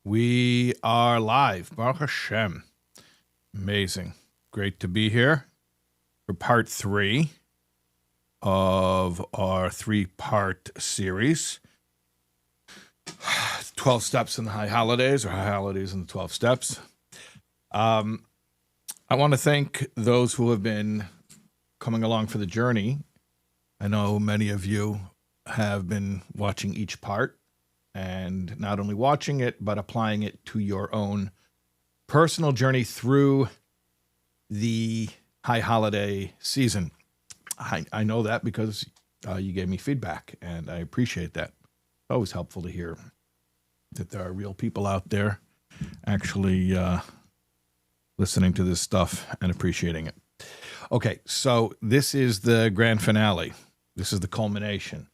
We are live. Baruch Hashem. Amazing. Great to be here for part 3 of our 3-part series. 12 Steps in the High Holidays, or High Holidays in the 12 Steps. I want to thank those who have been coming along for the journey. I know many of you have been watching each part, and not only watching it, but applying it to your own personal journey through the high holiday season. I know that because you gave me feedback, and I appreciate that. It's always helpful to hear that there are real people out there actually listening to this stuff and appreciating it. Okay, so this is the grand finale. This is the culmination.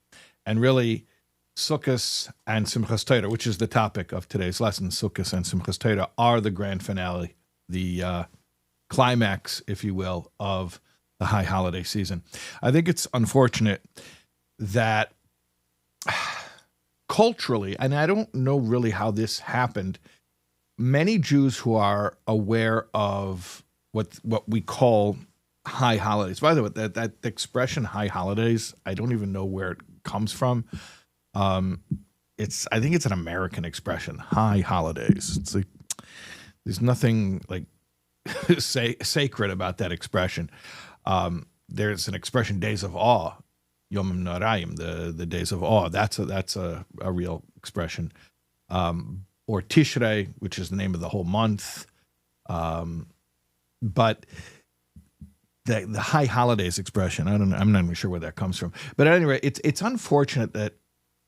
And really, Sukkos and Simchas Torah, which is the topic of today's lesson, Sukkos and Simchas Torah, are the grand finale, the climax, if you will, of the high holiday season. I think it's unfortunate that culturally, and I don't know really how this happened, many Jews who are aware of what we call high holidays. By the way, that expression "high holidays," I don't even know where it comes from. I think it's an American expression, high holidays. It's like there's nothing like sacred about that expression. There's an expression, days of awe, Yom Noraim, the days of awe. That's a real expression. Or Tishrei, which is the name of the whole month. But the high holidays expression, I don't know, I'm not even sure where that comes from. But anyway, it's unfortunate that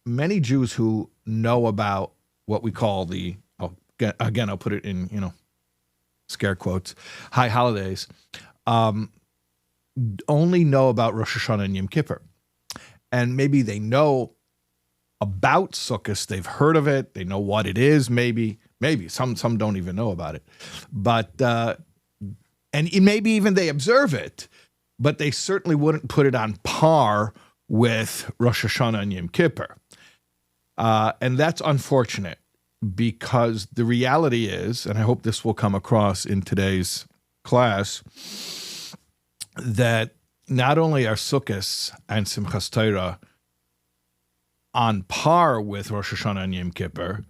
many Jews who know about what we call I'll put it in, scare quotes, high holidays, only know about Rosh Hashanah and Yom Kippur. And maybe they know about Sukkot, they've heard of it, they know what it is, maybe some don't even know about it. But and maybe even they observe it, but they certainly wouldn't put it on par with Rosh Hashanah and Yom Kippur. And that's unfortunate, because the reality is, and I hope this will come across in today's class, that not only are Sukkos and Simchas Torah on par with Rosh Hashanah and Yom Kippur,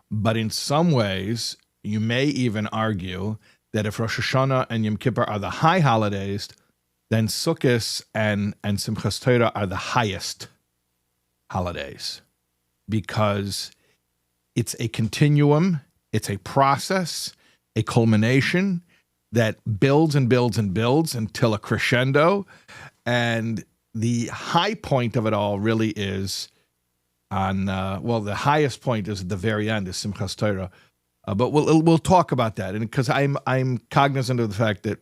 but in some ways, you may even argue that if Rosh Hashanah and Yom Kippur are the high holidays, then Sukkos and Simchas Torah are the highest holidays, because it's a continuum, it's a process, a culmination that builds and builds and builds until a crescendo. And the high point of it all really is the highest point is at the very end, is Simchas Torah. But we'll talk about that, and because I'm cognizant of the fact that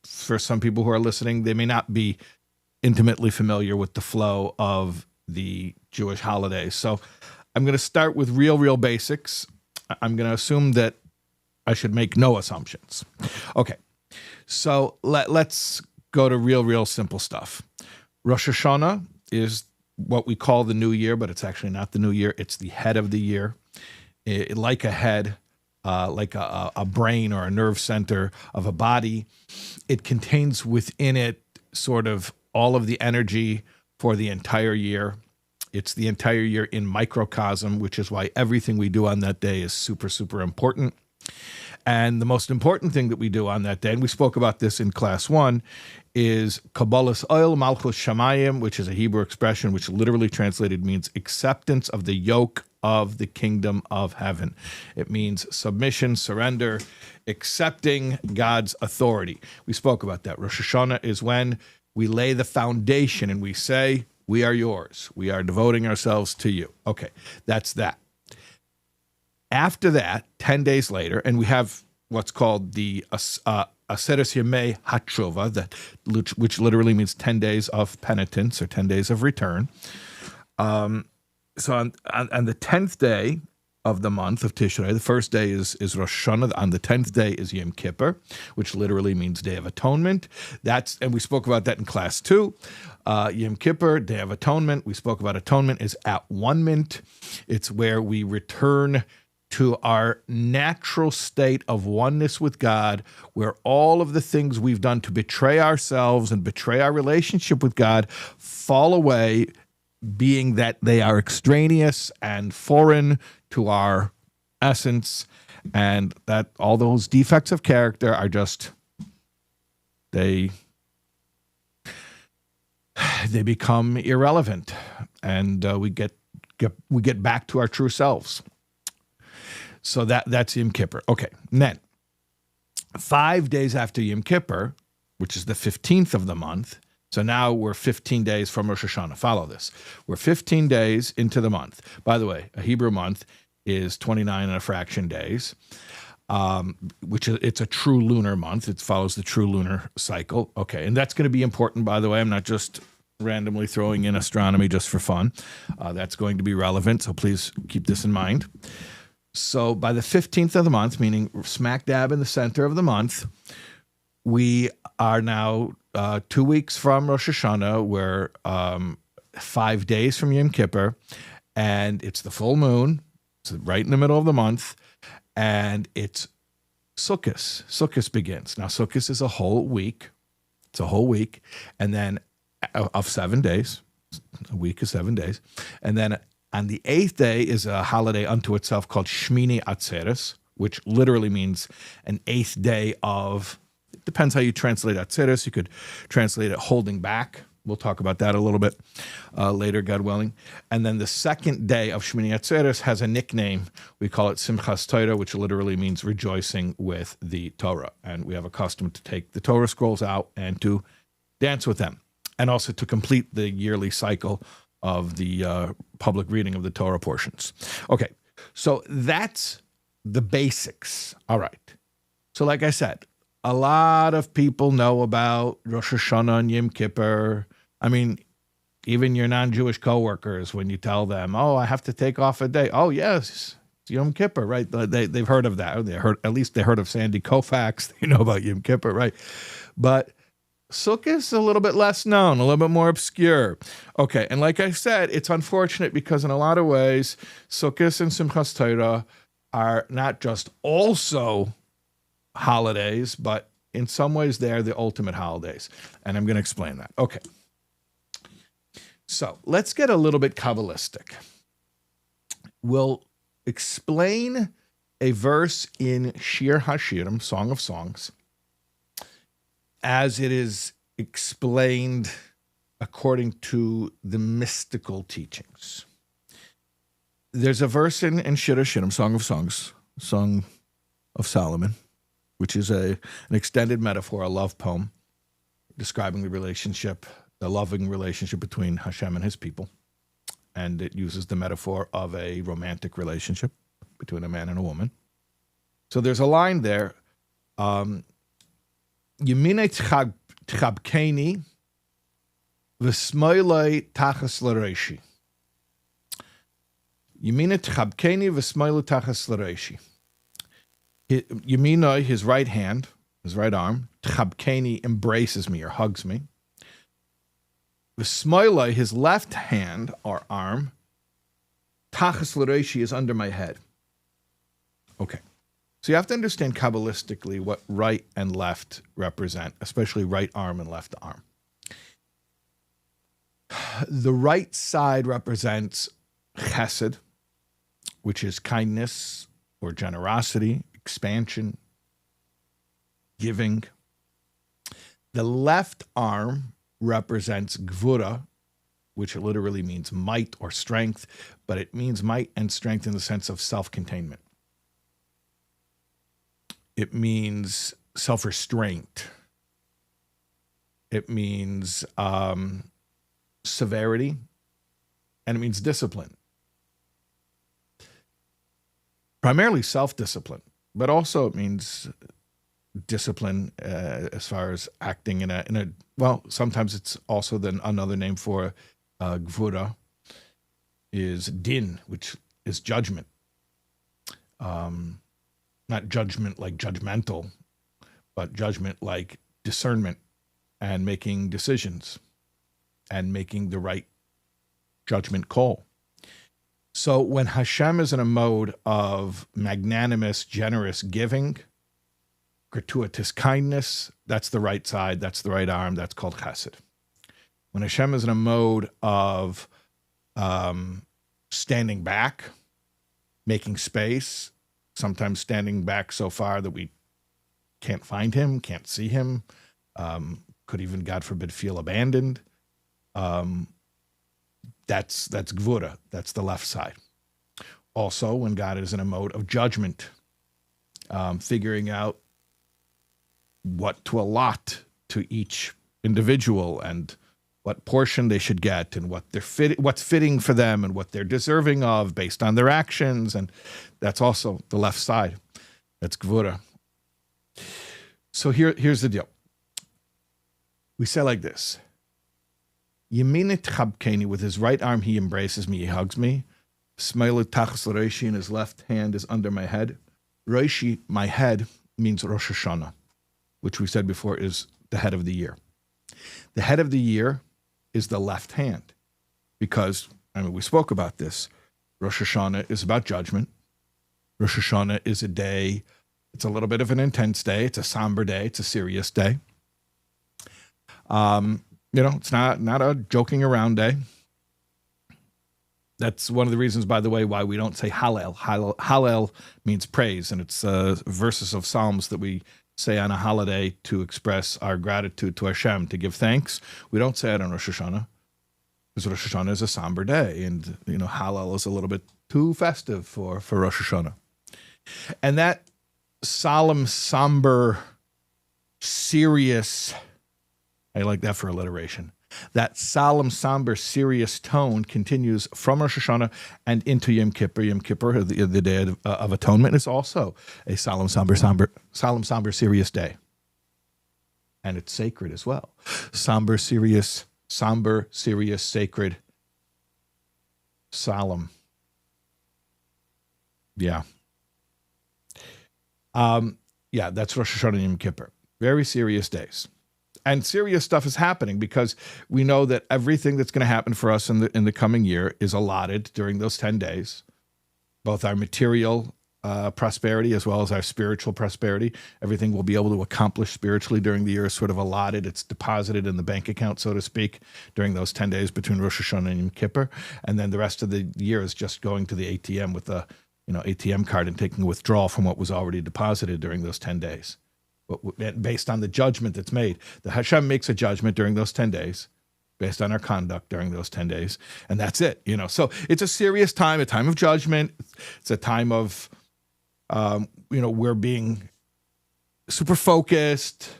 for some people who are listening, they may not be intimately familiar with the flow of the Jewish holidays. So I'm going to start with real basics. I'm going to assume that I should make no assumptions. Okay, so let's go to real simple stuff. Rosh Hashanah is what we call the new year, but it's actually not the new year. It's the head of the year. Like a head, like a brain or a nerve center of a body, it contains within it sort of all of the energy for the entire year. It's the entire year in microcosm, which is why everything we do on that day is super important. And the most important thing that we do on that day, and we spoke about this in class 1, is Kabbalas Oil Malchus Shamayim, which is a Hebrew expression which literally translated means acceptance of the yoke of the kingdom of heaven. It means submission, surrender, accepting God's authority. We spoke about that. Rosh Hashanah is when we lay the foundation and we say, we are yours. We are devoting ourselves to you. Okay, that's that. After that, 10 days later, and we have what's called the Atzeret Yemei HaTshuva, which literally means 10 days of penitence or 10 days of return. So on the 10th day of the month of Tishrei, the first day is Rosh Hashanah. On the 10th day is Yom Kippur, which literally means Day of Atonement. And we spoke about that in class 2. Yom Kippur, Day of Atonement. We spoke about atonement is at-one-ment. It's where we return to our natural state of oneness with God, where all of the things we've done to betray ourselves and betray our relationship with God fall away, being that they are extraneous and foreign to our essence, and that all those defects of character are just, they become irrelevant, and we get back to our true selves. So that's Yom Kippur. Okay, and then 5 days after Yom Kippur, which is the 15th of the month, so now we're 15 days from Rosh Hashanah. Follow this. We're 15 days into the month. By the way, a Hebrew month is 29 and a fraction days, it's a true lunar month. It follows the true lunar cycle. Okay, and that's going to be important, by the way. I'm not just randomly throwing in astronomy just for fun. That's going to be relevant, so please keep this in mind. So by the 15th of the month, meaning smack dab in the center of the month, we are now 2 weeks from Rosh Hashanah. We're 5 days from Yom Kippur, and it's the full moon. It's right in the middle of the month, and it's Sukkos. Sukkos begins. Now, Sukkos is a whole week. It's a whole week, and then of 7 days. A week is 7 days. And then on the 8th day is a holiday unto itself called Shemini Atzeret, which literally means an 8th day of, it depends how you translate Atzeret. You could translate it holding back. We'll talk about that a little bit later, God willing. And then the second day of Shemini Atzeret has a nickname. We call it Simchas Torah, which literally means rejoicing with the Torah. And we have a custom to take the Torah scrolls out and to dance with them, and also to complete the yearly cycle of the public reading of the Torah portions. Okay, so that's the basics. All right. So like I said, a lot of people know about Rosh Hashanah and Yom Kippur. I mean, even your non-Jewish coworkers, when you tell them, oh, I have to take off a day. Oh, yes, it's Yom Kippur, right? They've heard of that. At least they heard of Sandy Koufax. They know about Yom Kippur, right? But Sukkah is a little bit less known, a little bit more obscure. Okay, and like I said, it's unfortunate because in a lot of ways, Sukkos and Simchas Torah are not just also holidays, but in some ways they're the ultimate holidays. And I'm going to explain that. Okay. So let's get a little bit Kabbalistic. We'll explain a verse in Shir HaShirim, Song of Songs, as it is explained according to the mystical teachings. There's a verse in Shir HaShirim, Song of Songs, Song of Solomon, which is an extended metaphor, a love poem, describing the loving relationship between Hashem and his people. And it uses the metaphor of a romantic relationship between a man and a woman. So there's a line there, Yemine tchabkeni v'smoilei tachas l'reishi. Yemine tchabkeni v'smoilei tachas l'reishi. Yemina, his right hand, his right arm, tchabkeni, embraces me or hugs me. V'smoilei, his left hand or arm, tachas l'reishi, is under my head. Okay. So you have to understand Kabbalistically what right and left represent, especially right arm and left arm. The right side represents chesed, which is kindness or generosity, expansion, giving. The left arm represents gvura, which literally means might or strength, but it means might and strength in the sense of self-containment. It means self-restraint. It means severity, and it means discipline. Primarily self-discipline, but also it means discipline as far as acting in a well, sometimes it's also then another name for gvura is din, which is judgment. Not judgment like judgmental, but judgment like discernment and making decisions and making the right judgment call. So when Hashem is in a mode of magnanimous, generous giving, gratuitous kindness, that's the right side, that's the right arm, that's called chesed. When Hashem is in a mode of standing back, making space, sometimes standing back so far that we can't find him, can't see him, could even, God forbid, feel abandoned, that's gvura, that's the left side. Also, when God is in a mode of judgment, figuring out what to allot to each individual and what portion they should get and what's fitting for them and what they're deserving of based on their actions, and that's also the left side. That's gvura. So here's the deal. We say like this. Yeminit chabkeni, with his right arm he embraces me, he hugs me. Smeilet tachas l'reishi, and his left hand is under my head. Reishi, my head, means Rosh Hashanah, which we said before is the head of the year. The head of the year is the left hand, because, we spoke about this. Rosh Hashanah is about judgment. Rosh Hashanah is a day, it's a little bit of an intense day, it's a somber day, it's a serious day. It's not a joking around day. That's one of the reasons, by the way, why we don't say Hallel. Hallel means praise, and it's verses of Psalms that we say on a holiday to express our gratitude to Hashem, to give thanks. We don't say it on Rosh Hashanah, because Rosh Hashanah is a somber day, and Hallel is a little bit too festive for Rosh Hashanah. And that solemn, somber, serious, I like that for alliteration, that solemn, somber, serious tone continues from Rosh Hashanah and into Yom Kippur. Yom Kippur, the day of atonement, is also a solemn, somber, serious day. And it's sacred as well. Somber, serious, sacred, solemn. Yeah. That's Rosh Hashanah and Yom Kippur. Very serious days. And serious stuff is happening because we know that everything that's going to happen for us in the coming year is allotted during those 10 days, both our material prosperity as well as our spiritual prosperity. Everything we'll be able to accomplish spiritually during the year is sort of allotted. It's deposited in the bank account, so to speak, during those 10 days between Rosh Hashanah and Yom Kippur. And then the rest of the year is just going to the ATM with the ATM card and taking a withdrawal from what was already deposited during those 10 days. Based on the judgment that's made. The Hashem makes a judgment during those 10 days based on our conduct during those 10 days. And that's it, So it's a serious time, a time of judgment. It's a time of, we're being super focused.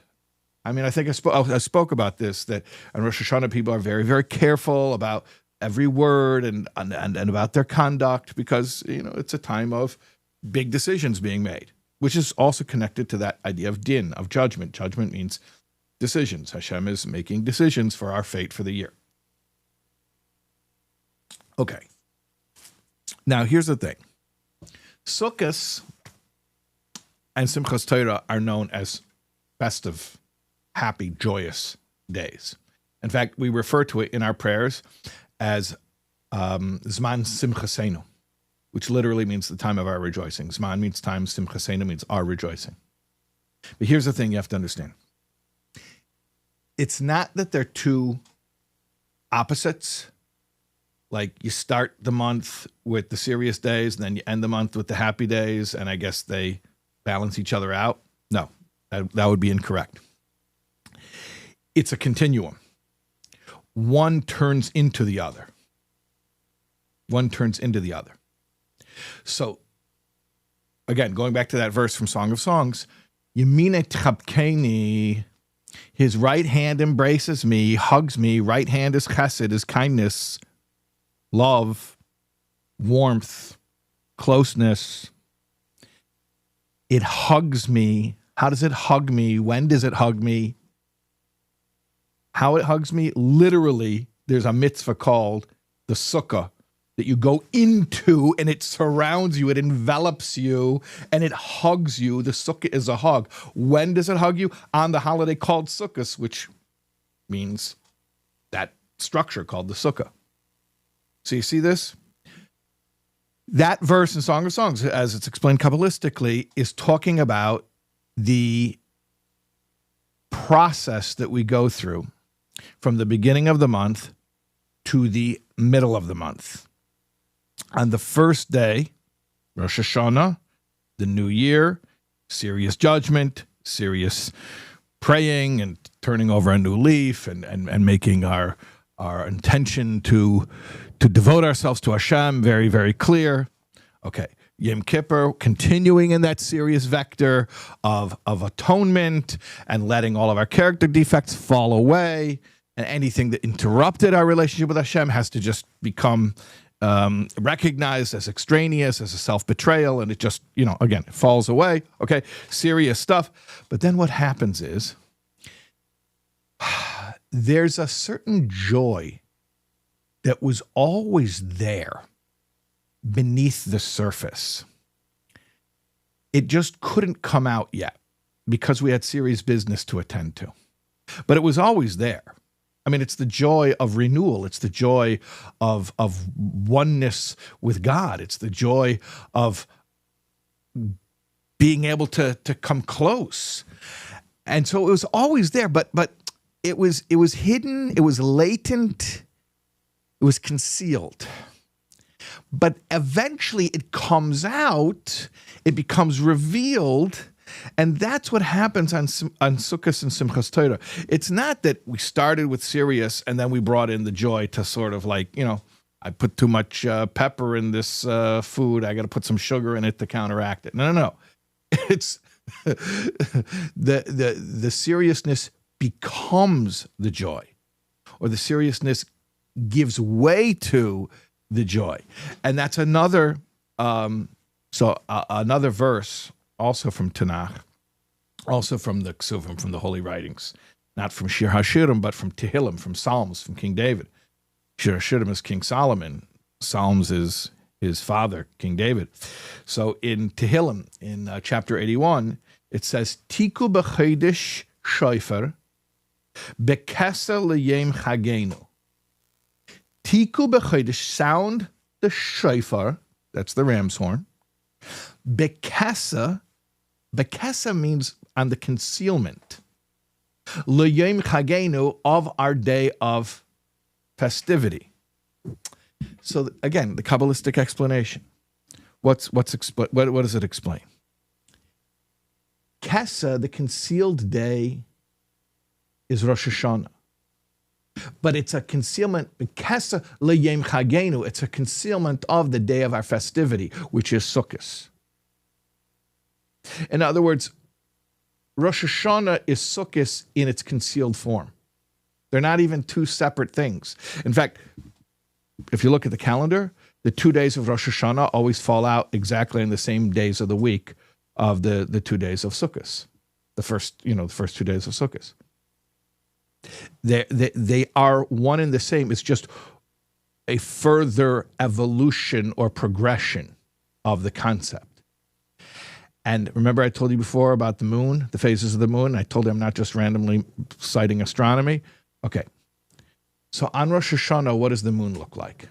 I think I spoke about this, that on Rosh Hashanah, people are very, very careful about every word and about their conduct because, it's a time of big decisions being made, which is also connected to that idea of din, of judgment. Judgment means decisions. Hashem is making decisions for our fate for the year. Okay. Now, here's the thing. Sukkos and Simchas Torah are known as festive, happy, joyous days. In fact, we refer to it in our prayers as Zman Simchasenu, which literally means the time of our rejoicing. Zman means time, Simchasenu means our rejoicing. But here's the thing you have to understand. It's not that they're two opposites. Like you start the month with the serious days, and then you end the month with the happy days, and I guess they balance each other out. No, that would be incorrect. It's a continuum. One turns into the other. One turns into the other. So, again, going back to that verse from Song of Songs, Yemine tchabkeni, his right hand embraces me, hugs me. Right hand is chesed, is kindness, love, warmth, closeness. It hugs me. How does it hug me? When does it hug me? How it hugs me? Literally, there's a mitzvah called the Sukkah, that you go into and it surrounds you, it envelops you, and it hugs you. The Sukkah is a hug. When does it hug you? On the holiday called Sukkos, which means that structure called the Sukkah. So you see this? That verse in Song of Songs, as it's explained Kabbalistically, is talking about the process that we go through from the beginning of the month to the middle of the month. On the first day, Rosh Hashanah, the new year, serious judgment, serious praying and turning over a new leaf and making our intention to devote ourselves to Hashem very, very clear. Okay. Yom Kippur, continuing in that serious vector of atonement and letting all of our character defects fall away, and anything that interrupted our relationship with Hashem has to just become recognized as extraneous, as a self-betrayal, and it just, again, it falls away. Okay, serious stuff. But then what happens is there's a certain joy that was always there beneath the surface. It just couldn't come out yet because we had serious business to attend to. But it was always there. I mean, it's the joy of renewal. It's the joy of oneness with God. It's the joy of being able to come close. And so it was always there, but it was hidden, it was latent, it was concealed. But eventually it comes out, it becomes revealed, and that's what happens on Sukkos and Simchas Torah. It's not that we started with serious and then we brought in the joy to sort of like, I put too much pepper in this food, I got to put some sugar in it to counteract it. No. It's the seriousness becomes the joy, or the seriousness gives way to the joy. And that's another another verse also from Tanakh, also from the Ksuvim, from the Holy Writings, not from Shir HaShirim, but from Tehillim, from Psalms, from King David. Shir HaShirim is King Solomon. Psalms is his father, King David. So in Tehillim, in chapter 81, it says, Tiku b'chodesh shofar, bekesa l'yem chagenu. Tiku b'chodesh, sound the shofar, that's the ram's horn. Bekesa means on the concealment. L'yem chagenu, of our day of festivity. So again, the Kabbalistic explanation. What does it explain? Kesa, the concealed day, is Rosh Hashanah. But it's a concealment, Kesa l'yem chagenu, it's a concealment of the day of our festivity, which is Sukkos. In other words, Rosh Hashanah is Sukkos in its concealed form. They're not even two separate things. In fact, if you look at the calendar, the 2 days of Rosh Hashanah always fall out exactly in the same days of the week of the 2 days of Sukkos. The first 2 days of Sukkos. They are one and the same. It's just a further evolution or progression of the concept. And remember I told you before about the moon, the phases of the moon? I told you I'm not just randomly citing astronomy. Okay. So on Rosh Hashanah, what does the moon look like?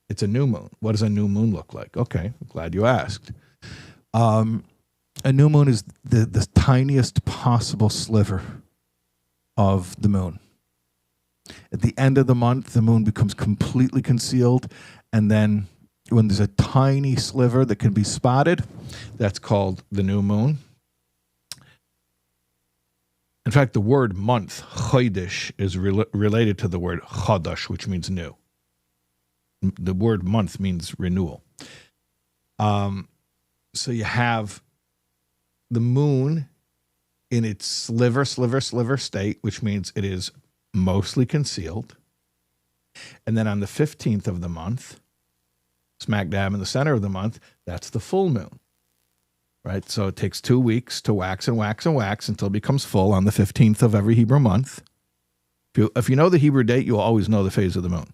It's a new moon. What does a new moon look like? Okay, I'm glad you asked. A new moon is the tiniest possible sliver of the moon. At the end of the month, the moon becomes completely concealed, and then when there's a tiny sliver that can be spotted, that's called the new moon. In fact, the word month, chodesh, is related to the word chodesh, which means new. The word month means renewal. So you have the moon in its sliver state, which means it is mostly concealed. And then on the 15th of the month, smack dab in the center of the month, that's the full moon. Right? So it takes 2 weeks to wax and wax and wax until it becomes full on the 15th of every Hebrew month. If you know the Hebrew date, you'll always know the phase of the moon.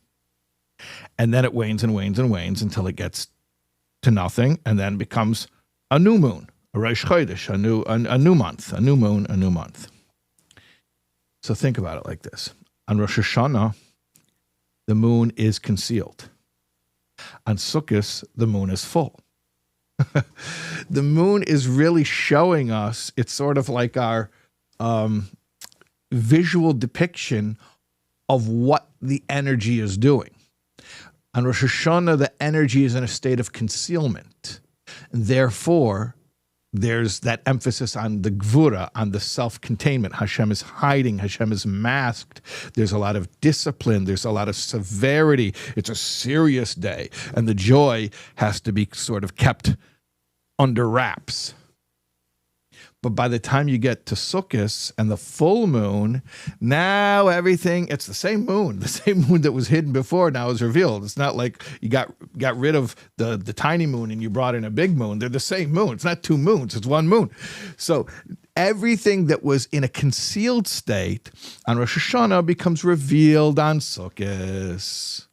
And then it wanes and wanes and wanes until it gets to nothing, and then becomes a new moon, a Rosh Chodesh, a new month, a new moon, a new month. So think about it like this. On Rosh Hashanah, the moon is concealed. On Sukkos, the moon is full. The moon is really showing us, it's sort of like our visual depiction of what the energy is doing. On Rosh Hashanah, the energy is in a state of concealment. And therefore, there's that emphasis on the gvura, on the self-containment. Hashem is hiding. Hashem is masked. There's a lot of discipline. There's a lot of severity. It's a serious day. And the joy has to be sort of kept under wraps. But by the time you get to Sukkos and the full moon, now everything, it's the same moon that was hidden before now is revealed. It's not like you got rid of the tiny moon and you brought in a big moon. They're the same moon. It's not two moons, it's one moon. So everything that was in a concealed state on Rosh Hashanah becomes revealed on Sukkos.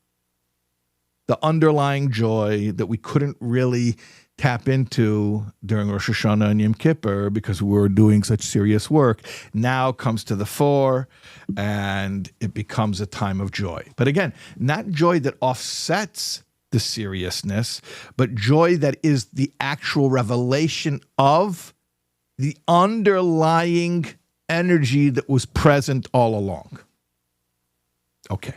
The underlying joy that we couldn't really tap into during Rosh Hashanah and Yom Kippur because we were doing such serious work, now comes to the fore and it becomes a time of joy. But again, not joy that offsets the seriousness, but joy that is the actual revelation of the underlying energy that was present all along. Okay.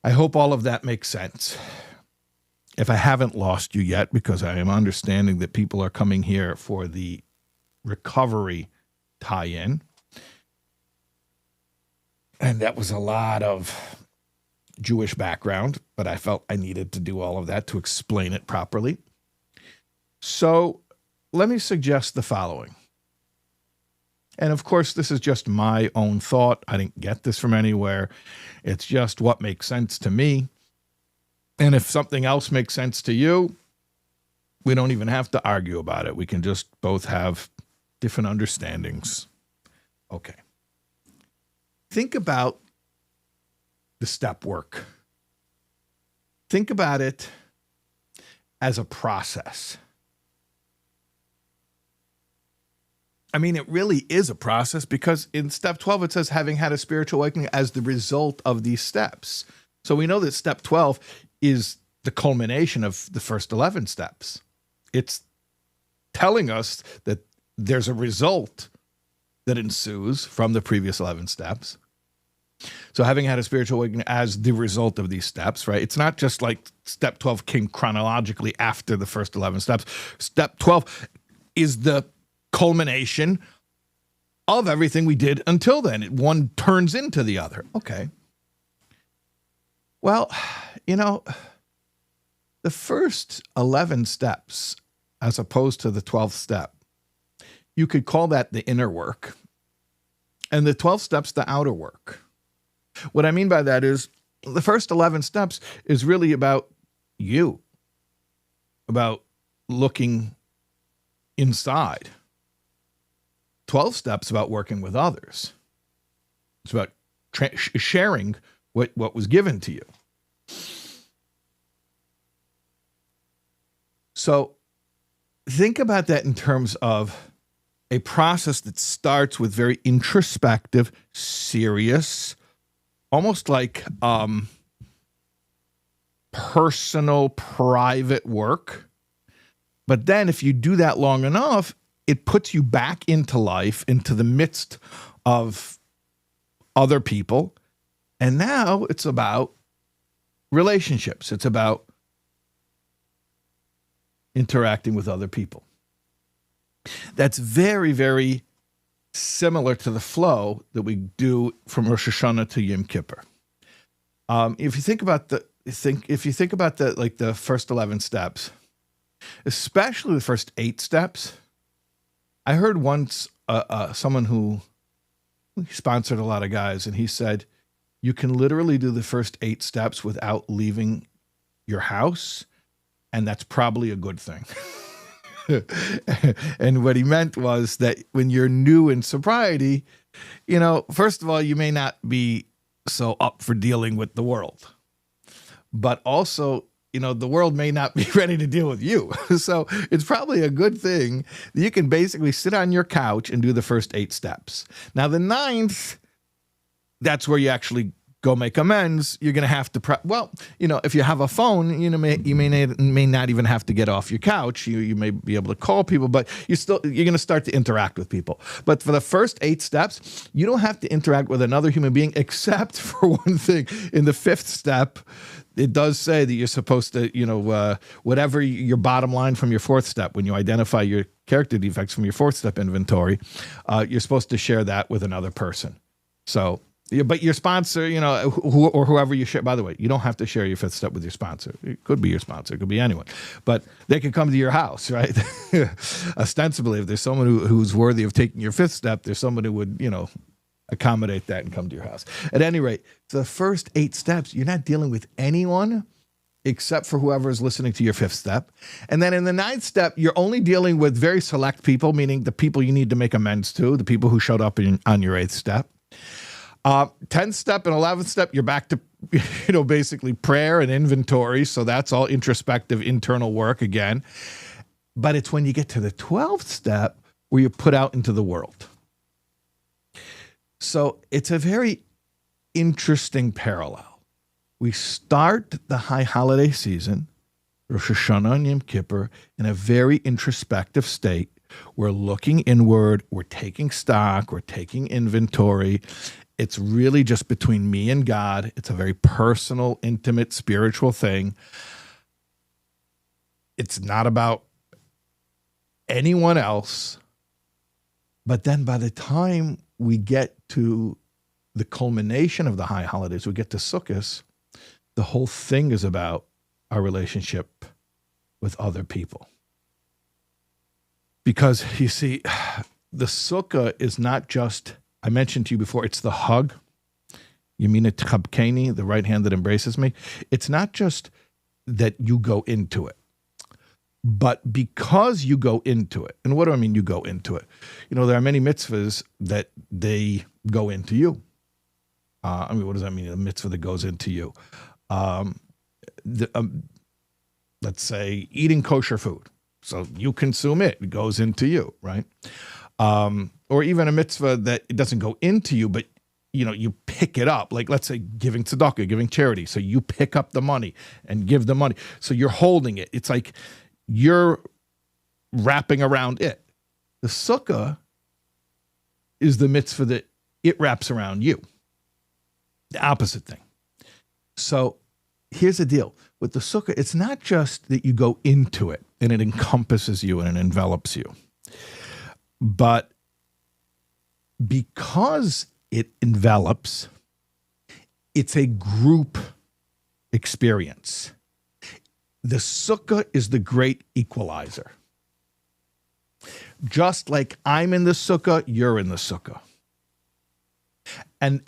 I hope all of that makes sense. If I haven't lost you yet, because I am understanding that people are coming here for the recovery tie-in, and that was a lot of Jewish background, but I felt I needed to do all of that to explain it properly. So let me suggest the following. And of course, this is just my own thought. I didn't get this from anywhere. It's just what makes sense to me. And if something else makes sense to you, we don't even have to argue about it. We can just both have different understandings. Okay. Think about the step work. Think about it as a process. I mean, it really is a process because in step 12, it says having had a spiritual awakening as the result of these steps. So we know that step 12 is the culmination of the first 11 steps. It's telling us that there's a result that ensues from the previous 11 steps. So having had a spiritual awakening as the result of these steps, right? It's not just like step 12 came chronologically after the first 11 steps. Step 12 is the culmination of everything we did until then. One turns into the other. Okay. Well, you know, the first 11 steps, as opposed to the 12th step, you could call that the inner work, and the 12 steps, the outer work. What I mean by that is the first 11 steps is really about you, about looking inside. 12 steps about working with others. It's about sharing what was given to you. So think about that in terms of a process that starts with very introspective, serious, almost like personal, private work. But then if you do that long enough, it puts you back into life, into the midst of other people. And now it's about relationships. It's about interacting with other people. That's very, very similar to the flow that we do from Rosh Hashanah to Yom Kippur. If you think about the first 11 steps, especially the first 8 steps, I heard once someone who sponsored a lot of guys, and he said, you can literally do the first 8 steps without leaving your house, and that's probably a good thing. And what he meant was that when you're new in sobriety, you know, first of all, you may not be so up for dealing with the world, but also, you know, the world may not be ready to deal with you. So it's probably a good thing that you can basically sit on your couch and do the first 8 steps. Now, the 9th, that's where you actually go make amends, you're going to have to, if you have a phone, you may not even have to get off your couch. You may be able to call people, but you're going to start to interact with people. But for the first 8 steps, you don't have to interact with another human being except for one thing. In the 5th step, it does say that you're supposed to, whatever your bottom line from your 4th step, when you identify your character defects from your 4th step inventory, you're supposed to share that with another person. So, but your sponsor, or whoever you share, by the way, you don't have to share your 5th step with your sponsor. It could be your sponsor. It could be anyone. But they could come to your house, right? Ostensibly, if there's someone who's worthy of taking your 5th step, there's someone who would, accommodate that and come to your house. At any rate, the first 8 steps, you're not dealing with anyone except for whoever is listening to your 5th step. And then in the 9th step, you're only dealing with very select people, meaning the people you need to make amends to, the people who showed up on your 8th step. 10th step and 11th step, you're back to, basically prayer and inventory. So that's all introspective, internal work again. But it's when you get to the 12th step where you put out into the world. So it's a very interesting parallel. We start the high holiday season, Rosh Hashanah and Yom Kippur, in a very introspective state. We're looking inward, we're taking stock, we're taking inventory. It's really just between me and God. It's a very personal, intimate, spiritual thing. It's not about anyone else. But then by the time we get to the culmination of the high holidays, we get to Sukkos, the whole thing is about our relationship with other people. Because, you see, the Sukkah is not just, I mentioned to you before, it's the hug. Yemina tchabkeni, the right hand that embraces me. It's not just that you go into it, but because you go into it. And what do I mean you go into it? There are many mitzvahs that they go into you. What does that mean? A mitzvah that goes into you. Let's say eating kosher food. So you consume it. It goes into you, right? Or even a mitzvah that it doesn't go into you, but you pick it up. Like, let's say giving tzedakah, giving charity. So you pick up the money and give the money. So you're holding it. It's like you're wrapping around it. The sukkah is the mitzvah that it wraps around you. The opposite thing. So here's the deal. With the sukkah, it's not just that you go into it and it encompasses you and it envelops you. But because it envelops, it's a group experience. The sukkah is the great equalizer. Just like I'm in the sukkah, you're in the sukkah. And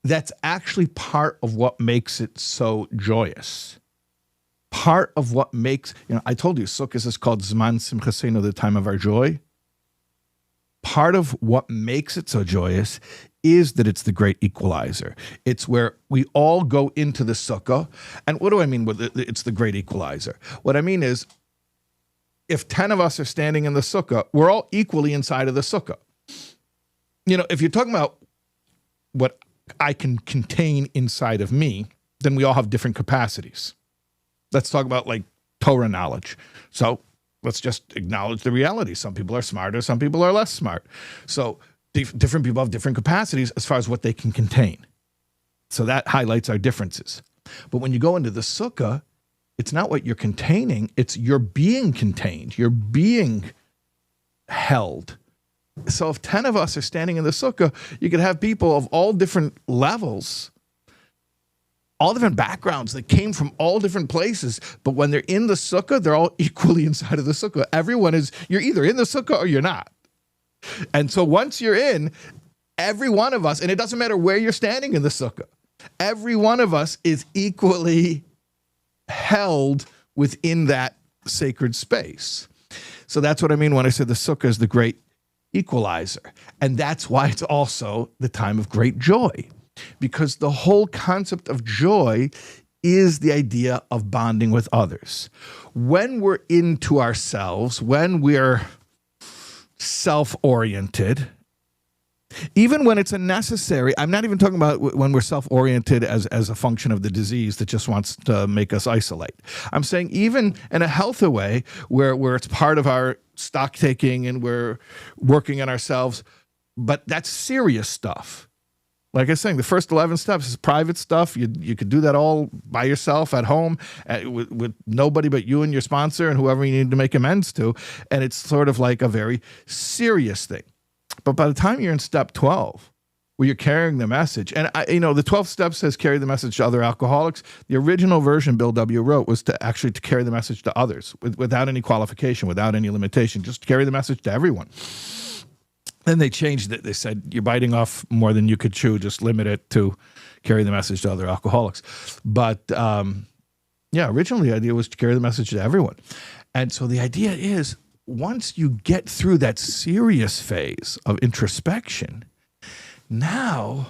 that's actually part of what makes it so joyous. Part of what makes, I told you, Sukkot is called Zman Simchasenu, the time of our joy. Part of what makes it so joyous is that it's the great equalizer. It's where we all go into the sukkah. And what do I mean with it's the great equalizer? What I mean is, if 10 of us are standing in the sukkah, we're all equally inside of the sukkah. If you're talking about what I can contain inside of me, then we all have different capacities. Let's talk about like Torah knowledge. So let's just acknowledge the reality. Some people are smarter, some people are less smart. So different people have different capacities as far as what they can contain. So that highlights our differences. But when you go into the sukkah, it's not what you're containing, it's you're being contained, you're being held. So if 10 of us are standing in the sukkah, you could have people of all different levels, all different backgrounds that came from all different places. But when they're in the sukkah, they're all equally inside of the sukkah. You're either in the sukkah or you're not. And so once you're in, every one of us, and it doesn't matter where you're standing in the sukkah, every one of us is equally held within that sacred space. So that's what I mean when I said the sukkah is the great equalizer. And that's why it's also the time of great joy, because the whole concept of joy is the idea of bonding with others. When we're into ourselves, when we're self-oriented, Even when it's a necessary, I'm not even talking about when we're self-oriented as a function of the disease that just wants to make us isolate. I'm saying even in a healthy way where it's part of our stock taking and we're working on ourselves, but that's serious stuff. Like I was saying, the first 11 steps is private stuff. You could do that all by yourself at home with nobody but you and your sponsor and whoever you need to make amends to. And it's sort of like a very serious thing. But by the time you're in step 12, where you're carrying the message, and the 12 steps says carry the message to other alcoholics. The original version Bill W. wrote was to carry the message to others without any qualification, without any limitation, just carry the message to everyone. Then they changed it. They said, you're biting off more than you could chew. Just limit it to carry the message to other alcoholics. But originally the idea was to carry the message to everyone. And so the idea is, once you get through that serious phase of introspection, now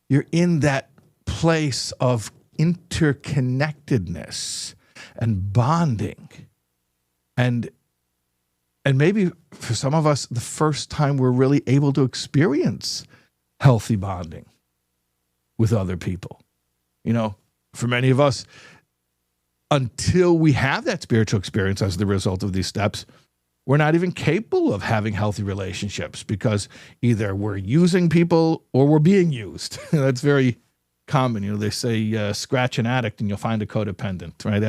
you're in that place of interconnectedness and bonding. And maybe for some of us, the first time we're really able to experience healthy bonding with other people. For many of us, until we have that spiritual experience as the result of these steps, we're not even capable of having healthy relationships because either we're using people or we're being used. That's very common. They say scratch an addict and you'll find a codependent, right?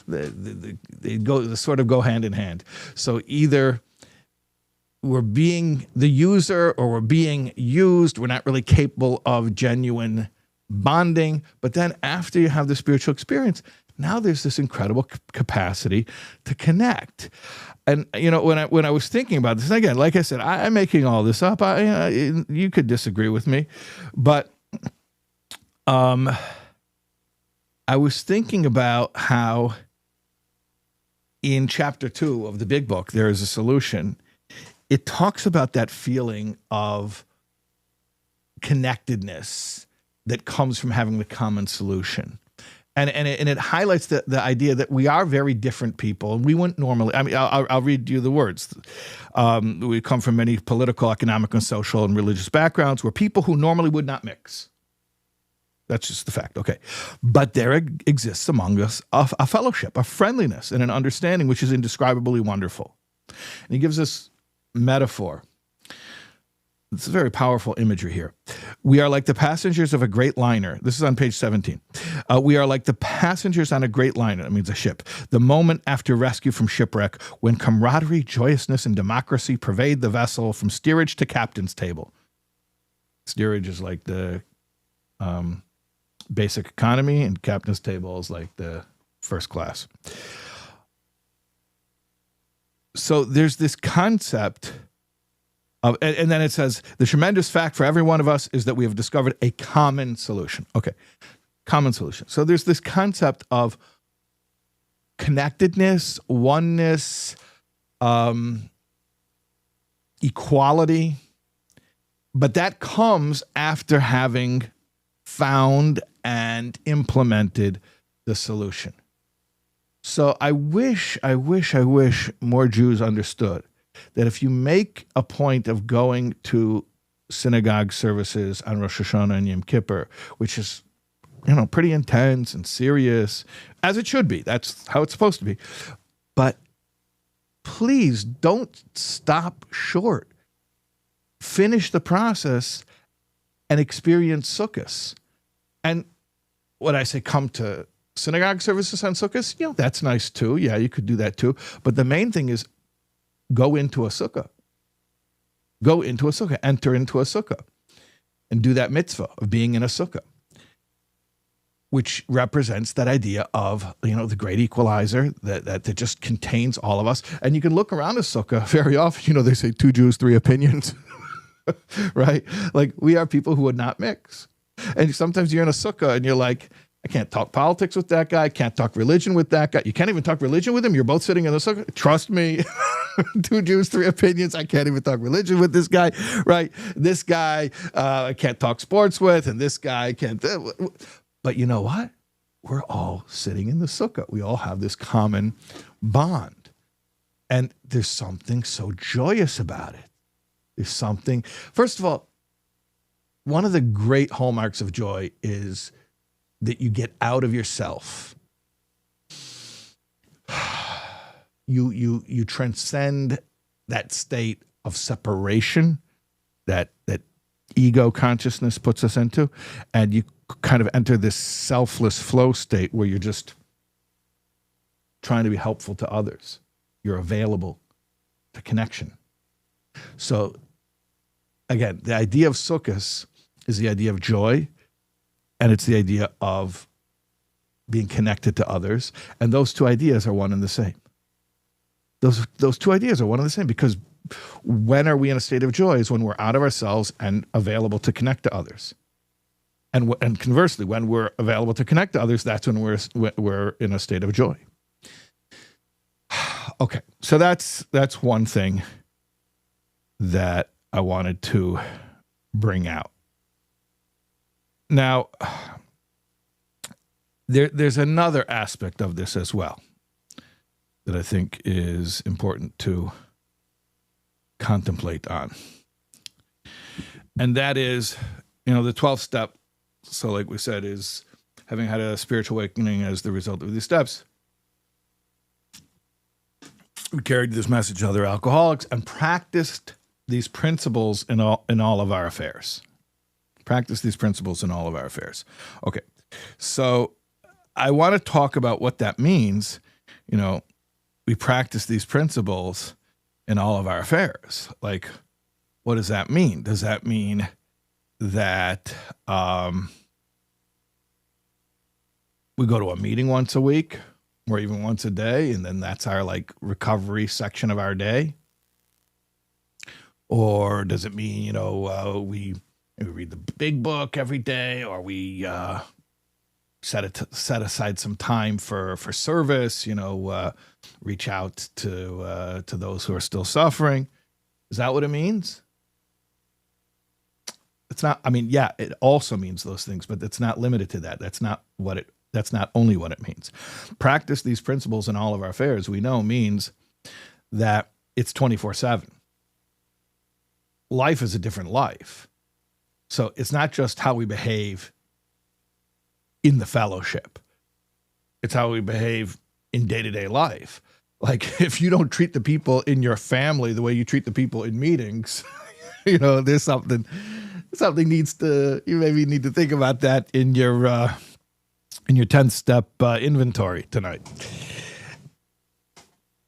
They sort of go hand in hand. So either we're being the user or we're being used. We're not really capable of genuine bonding. But then after you have the spiritual experience, now there's this incredible capacity to connect. And, when I was thinking about this, again, like I said, I'm making all this up. You could disagree with me, but I was thinking about how in chapter 2 of the big book, there is a solution. It talks about that feeling of connectedness that comes from having the common solution. And it highlights the idea that we are very different people. And we wouldn't normally, I'll read you the words. We come from many political, economic, and social and religious backgrounds. We're people who normally would not mix. That's just the fact, okay. But there exists among us a fellowship, a friendliness, and an understanding which is indescribably wonderful. And he gives us metaphor. It's a very powerful imagery here. We are like the passengers of a great liner. This is on page 17. We are like the passengers on a great liner. That means a ship. The moment after rescue from shipwreck, when camaraderie, joyousness, and democracy pervade the vessel from steerage to captain's table. Steerage is like the basic economy, and captain's table is like the first class. So there's this concept of, and then it says, the tremendous fact for every one of us is that we have discovered a common solution. Okay, common solution. So there's this concept of connectedness, oneness, equality, but that comes after having found and implemented the solution. So I wish more Jews understood that if you make a point of going to synagogue services on Rosh Hashanah and Yom Kippur, which is, pretty intense and serious, as it should be, that's how it's supposed to be, but please don't stop short. Finish the process and experience Sukkos. And when I say come to synagogue services on Sukkos, that's nice too. Yeah, you could do that too. But the main thing is go into a sukkah. Go into a sukkah. Enter into a sukkah. And do that mitzvah of being in a sukkah, which represents that idea of, the great equalizer that just contains all of us. And you can look around a sukkah very often. They say 2 Jews, 3 opinions, right? Like, we are people who would not mix. And sometimes you're in a sukkah and you're like, I can't talk politics with that guy. I can't talk religion with that guy. You can't even talk religion with him. You're both sitting in the sukkah. Trust me. 2 Jews, 3 opinions. I can't even talk religion with this guy, right? This guy I can't talk sports with, and this guy can't. But you know what? We're all sitting in the sukkah. We all have this common bond. And there's something so joyous about it. There's something. First of all, one of the great hallmarks of joy is that you get out of yourself. You transcend that state of separation that ego consciousness puts us into, and you kind of enter this selfless flow state where you're just trying to be helpful to others. You're available to connection. So again, the idea of Sukkos is the idea of joy, and it's the idea of being connected to others. And those two ideas are one and the same. Those two ideas are one and the same, because when are we in a state of joy is when we're out of ourselves and available to connect to others. And conversely, when we're available to connect to others, that's when we're in a state of joy. Okay, so that's one thing that I wanted to bring out. Now, there's another aspect of this as well that I think is important to contemplate on. And that is, the 12th step, so like we said, is having had a spiritual awakening as the result of these steps. We carried this message to other alcoholics and practiced these principles in all of our affairs. Practice these principles in all of our affairs. Okay, so I want to talk about what that means. We practice these principles in all of our affairs. Like, what does that mean? Does that mean that we go to a meeting once a week or even once a day, and then that's our recovery section of our day? Or does it mean, we read the big book every day, or we set aside some time for service, reach out to those who are still suffering? Is that what it means? It's not. Yeah, it also means those things, but it's not limited to that. That's not only what it means. Practice these principles in all of our affairs, we know, means that it's 24/7. Life is a different life. So it's not just how we behave in the fellowship. It's how we behave in day-to-day life. Like, if you don't treat the people in your family the way you treat the people in meetings, there's something you maybe need to think about that in your 10th step inventory tonight.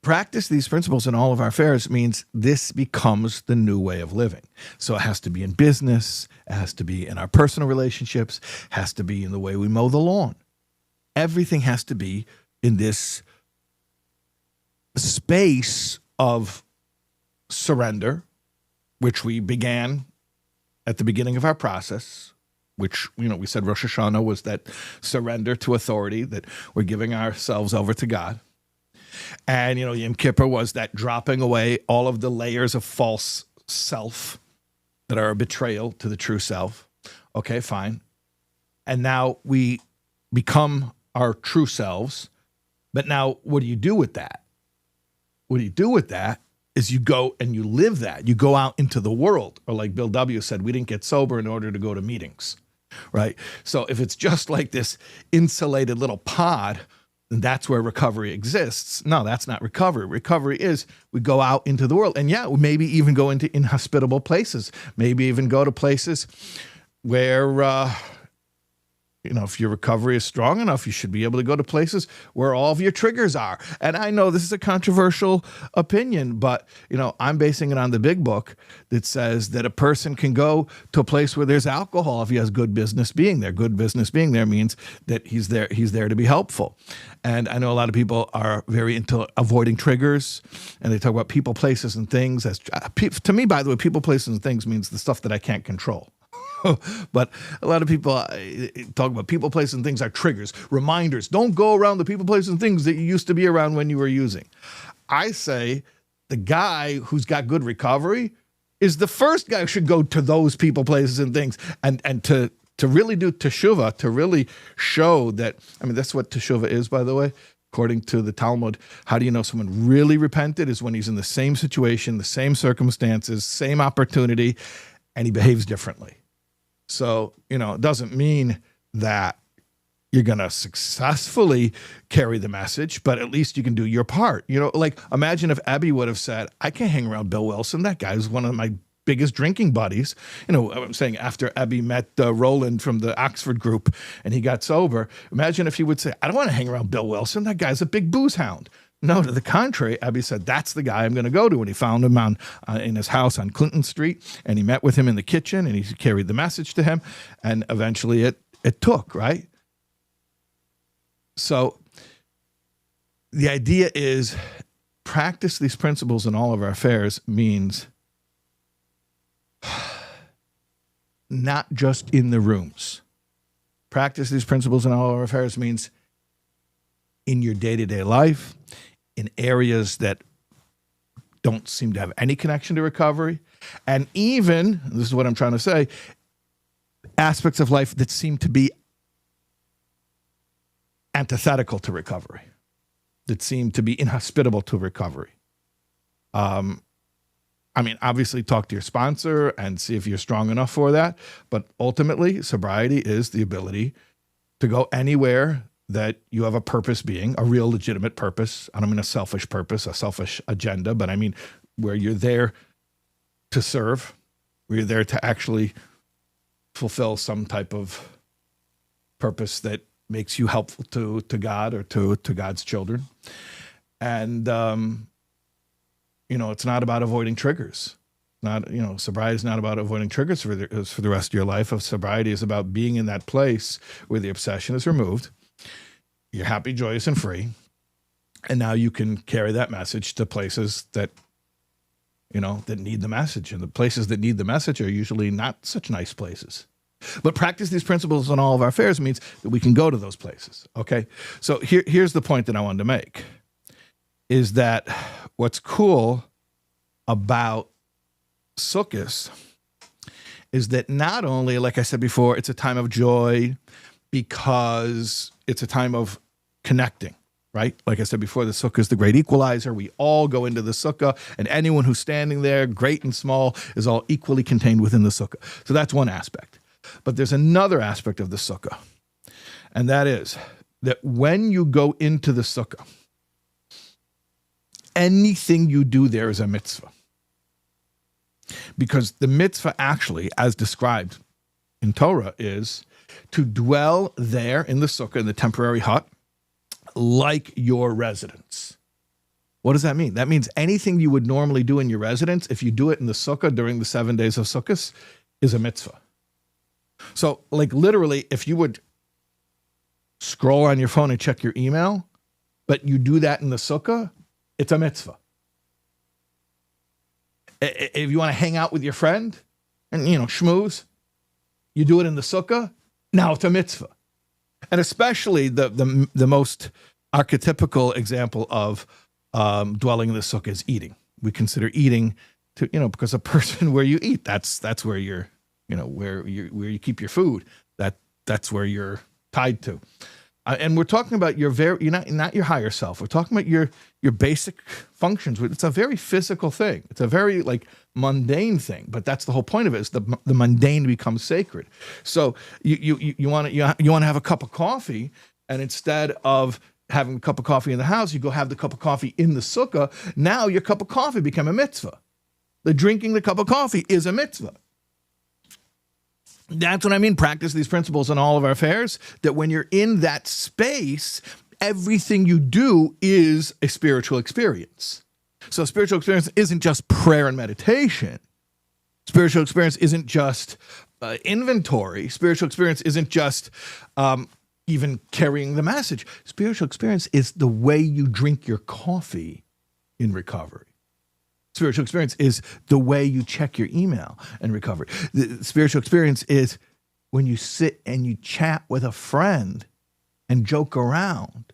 Practice these principles in all of our affairs means this becomes the new way of living. So it has to be in business, it has to be in our personal relationships, has to be in the way we mow the lawn. Everything has to be in this space of surrender, which we began at the beginning of our process, which, we said Rosh Hashanah was that surrender to authority, that we're giving ourselves over to God. And, Yom Kippur was that dropping away all of the layers of false self that are a betrayal to the true self. Okay, fine. And now we become our true selves. But now what do you do with that? What do you do with that is you go and you live that. You go out into the world. Or like Bill W. said, we didn't get sober in order to go to meetings, right? So if it's just like this insulated little pod, then that's where recovery exists. No, that's not recovery. Recovery is we go out into the world. And yeah, maybe even go into inhospitable places. Maybe even go to places where, if your recovery is strong enough, you should be able to go to places where all of your triggers are. And I know this is a controversial opinion, but, I'm basing it on the big book that says that a person can go to a place where there's alcohol if he has good business being there. Good business being there means that he's there to be helpful. And I know a lot of people are very into avoiding triggers, and they talk about people, places, and things. To me, by the way, people, places, and things means the stuff that I can't control. But a lot of people talk about people, places, and things are triggers, reminders. Don't go around the people, places, and things that you used to be around when you were using. I say the guy who's got good recovery is the first guy who should go to those people, places, and things, and to really do teshuvah, to really show that. That's what teshuvah is, by the way. According to the Talmud, how do you know someone really repented? Is when he's in the same situation, the same circumstances, same opportunity, and he behaves differently. So, it doesn't mean that you're going to successfully carry the message, but at least you can do your part. Like imagine if Abby would have said, I can't hang around Bill Wilson. That guy's one of my biggest drinking buddies. I'm saying after Abby met Roland from the Oxford group and he got sober, imagine if he would say, I don't want to hang around Bill Wilson. That guy's a big booze hound. No, to the contrary, Abby said, that's the guy I'm going to go to. And he found him in his house on Clinton Street, and he met with him in the kitchen, and he carried the message to him, and eventually it took, right? So the idea is practice these principles in all of our affairs means not just in the rooms. Practice these principles in all of our affairs means in your day-to-day life, in areas that don't seem to have any connection to recovery, and even, this is what I'm trying to say, aspects of life that seem to be antithetical to recovery, that seem to be inhospitable to recovery. Obviously talk to your sponsor and see if you're strong enough for that, but ultimately sobriety is the ability to go anywhere that you have a purpose being, a real legitimate purpose. I don't mean a selfish purpose, a selfish agenda, but I mean where you're there to serve, where you're there to actually fulfill some type of purpose that makes you helpful to God or to God's children. And, it's not about avoiding triggers. Sobriety is not about avoiding triggers for the rest of your life. Sobriety is about being in that place where the obsession is removed. You're happy, joyous, and free. And now you can carry that message to places that, that need the message. And the places that need the message are usually not such nice places. But practice these principles in all of our affairs means that we can go to those places, okay? So here's the point that I wanted to make, is that what's cool about Sukkos is that not only, like I said before, it's a time of joy because it's a time of connecting, right? Like I said before, the Sukkah is the great equalizer. We all go into the Sukkah, and anyone who's standing there, great and small, is all equally contained within the Sukkah. So that's one aspect. But there's another aspect of the Sukkah, and that is that when you go into the Sukkah, anything you do there is a mitzvah. Because the mitzvah actually, as described in Torah, is to dwell there in the Sukkah, in the temporary hut, like your residence. What does that mean? That means anything you would normally do in your residence, if you do it in the Sukkah during the 7 days of Sukkot, is a mitzvah. So, like literally, if you would scroll on your phone and check your email, but you do that in the Sukkah, it's a mitzvah. If you want to hang out with your friend and, schmooze, you do it in the Sukkah, now it's a mitzvah. And especially the most archetypical example of dwelling in the Sukkah is eating. We consider eating to, because a person where you eat, that's where you're, where you keep your food. That's where you're tied to. And we're talking about you're not your higher self. We're talking about your basic functions. It's a very physical thing. It's a very mundane thing. But that's the whole point of it, is the mundane becomes sacred. So you want to have a cup of coffee, and instead of having a cup of coffee in the house, you go have the cup of coffee in the Sukkah. Now your cup of coffee became a mitzvah. The drinking the cup of coffee is a mitzvah. That's what I mean. Practice these principles in all of our affairs, that when you're in that space, everything you do is a spiritual experience. So spiritual experience isn't just prayer and meditation. Spiritual experience isn't just inventory. Spiritual experience isn't just even carrying the message. Spiritual experience is the way you drink your coffee in recovery. Spiritual experience is the way you check your email in recovery. The spiritual experience is when you sit and you chat with a friend and joke around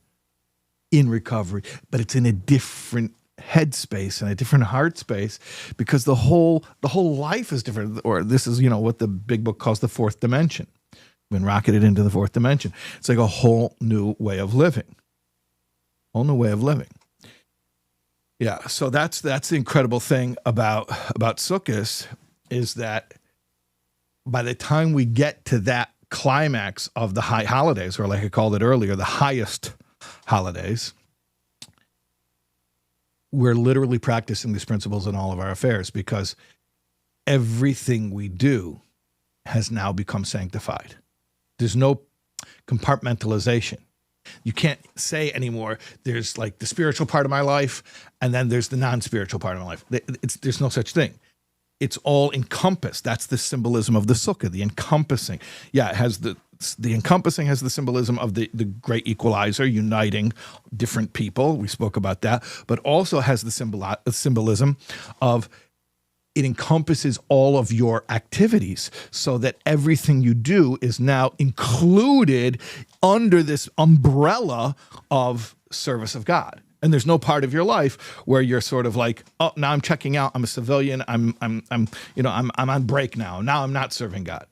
in recovery, but it's in a different headspace and a different heart space, because the whole life is different. Or this is, what the big book calls the fourth dimension. Been rocketed into the fourth dimension. It's like a whole new way of living. whole new way of living. Yeah, so that's the incredible thing about Sukkos, is that by the time we get to that climax of the high holidays, or like I called it earlier, the highest holidays, we're literally practicing these principles in all of our affairs, because everything we do has now become sanctified. There's no compartmentalization. You can't say anymore, there's like the spiritual part of my life, and then there's the non-spiritual part of my life. There's no such thing. It's all encompassed. That's the symbolism of the sukkah, the encompassing. Yeah, it has the encompassing has the symbolism of the great equalizer, uniting different people. We spoke about that. But also has the symbolism of, it encompasses all of your activities, so that everything you do is now included under this umbrella of service of God. And there's no part of your life where you're sort of like, oh, now I'm checking out. I'm a civilian. I'm on break now. Now I'm not serving God.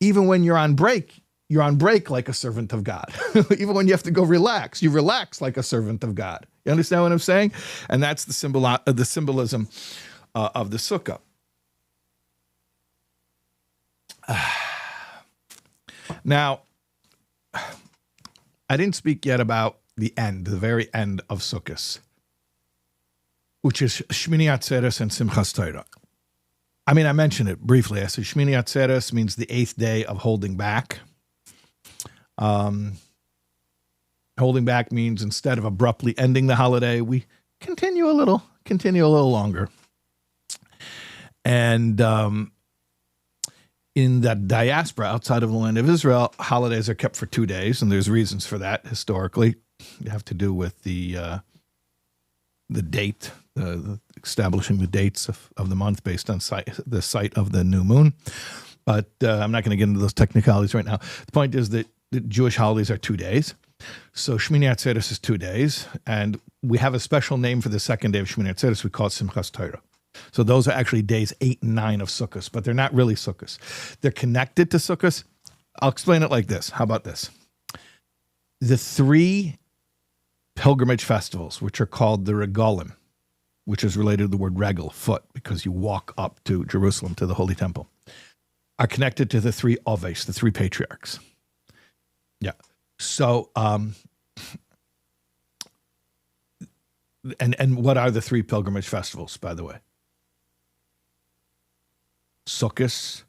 Even when you're on break like a servant of God. Even when you have to go relax, you relax like a servant of God. You understand what I'm saying? And that's the symbolism of the sukkah. Now, I didn't speak yet about the very end of Sukkos, which is Shemini Atzeret and Simchas Torah. I mean, I mentioned it briefly. I said Shemini Atzeret means the 8th day of holding back. Holding back means, instead of abruptly ending the holiday, we continue a little longer. And in the diaspora outside of the land of Israel, holidays are kept for 2 days, and there's reasons for that historically. You have to do with the date, establishing the dates of the month based on the sight of the new moon. But I'm not going to get into those technicalities right now. The point is that the Jewish holidays are 2 days. So Shemini Atzeret is 2 days, and we have a special name for the second day of Shemini Atzeret. We call it Simchas Torah. So those are actually days 8 and 9 of Sukkos, but they're not really Sukkos. They're connected to Sukkos. I'll explain it like this. How about this? The 3 pilgrimage festivals, which are called the regalim, which is related to the word regel, foot, because you walk up to Jerusalem, to the Holy Temple, are connected to the 3 oves, the 3 patriarchs. Yeah. So, and what are the 3 pilgrimage festivals, by the way? Sukkos,